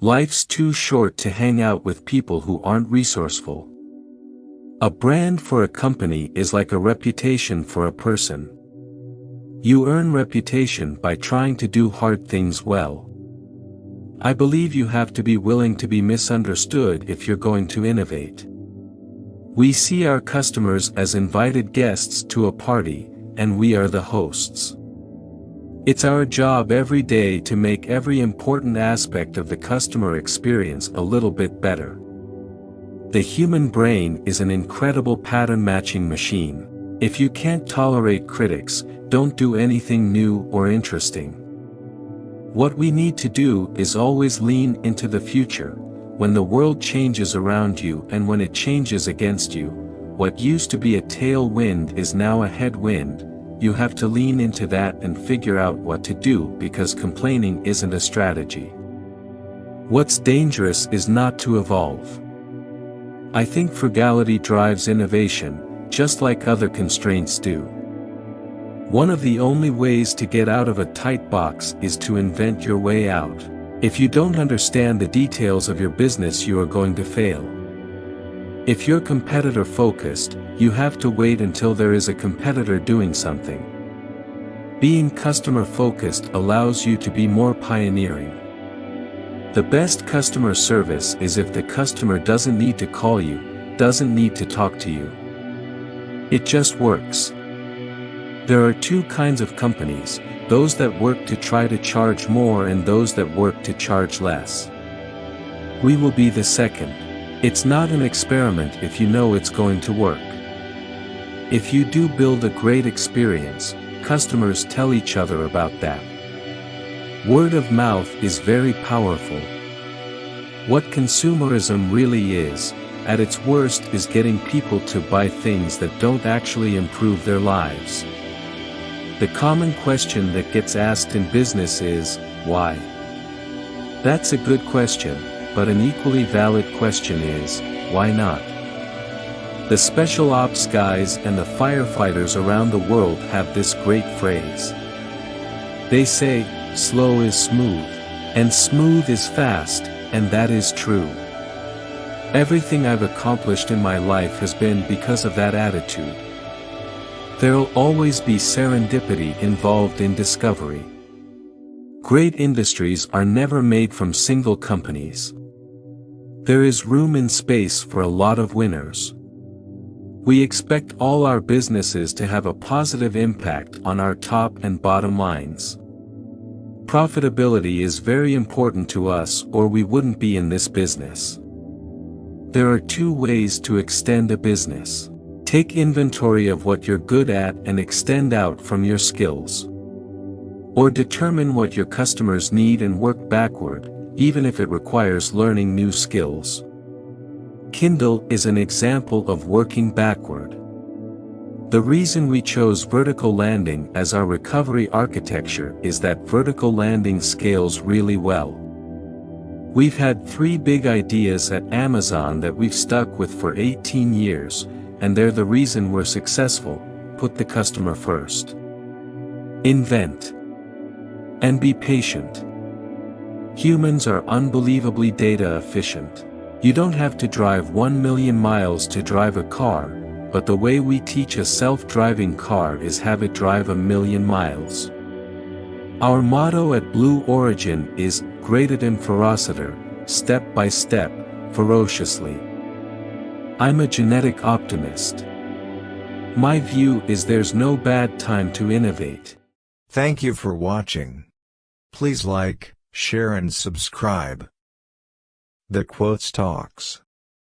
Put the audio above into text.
Life's too short to hang out with people who aren't resourceful. A brand for a company is like a reputation for a person. You earn reputation by trying to do hard things well. I believe you have to be willing to be misunderstood if you're going to innovate. We see our customers as invited guests to a party, and we are the hosts. It's our job every day to make every important aspect of the customer experience a little bit better. The human brain is an incredible pattern-matching machine. If you can't tolerate critics, don't do anything new or interesting. What we need to do is always lean into the future. When the world changes around you and when it changes against you, what used to be a tailwind is now a headwind. You have to lean into that and figure out what to do, because complaining isn't a strategy. What's dangerous is not to evolve. I think frugality drives innovation, just like other constraints do. One of the only ways to get out of a tight box is to invent your way out. If you don't understand the details of your business, you are going to fail. If you're competitor focused, you have to wait until there is a competitor doing something. Being customer focused allows you to be more pioneering. The best customer service is if the customer doesn't need to call you, doesn't need to talk to you. It just works. There are two kinds of companies, those that work to try to charge more and those that work to charge less. We will be the second. It's not an experiment if you know it's going to work. If you do build a great experience, customers tell each other about that. Word of mouth is very powerful. What consumerism really is, at its worst, is getting people to buy things that don't actually improve their lives. The common question that gets asked in business is, why? That's a good question, but an equally valid question is, why not? The special ops guys and the firefighters around the world have this great phrase. They say, slow is smooth, and smooth is fast, and that is true. Everything I've accomplished in my life has been because of that attitude. There'll always be serendipity involved in discovery. Great industries are never made from single companies. There is room in space for a lot of winners. We expect all our businesses to have a positive impact on our top and bottom lines. Profitability is very important to us, or we wouldn't be in this business. There are two ways to extend a business. Take inventory of what you're good at and extend out from your skills. Or determine what your customers need and work backward, even if it requires learning new skills. Kindle is an example of working backward. The reason we chose vertical landing as our recovery architecture is that vertical landing scales really well. We've had 3 big ideas at Amazon that we've stuck with for 18 years, and they're the reason we're successful. Put the customer first. Invent. And be patient. Humans are unbelievably data efficient. You don't have to drive 1 million miles to drive a car, but the way we teach a self-driving car is have it drive 1 million miles. Our motto at Blue Origin is, gradient ferociter, step by step, ferociously. I'm a genetic optimist. My view is there's no bad time to innovate. Thank you for watching. Please like, share and subscribe. The Quotes Talks.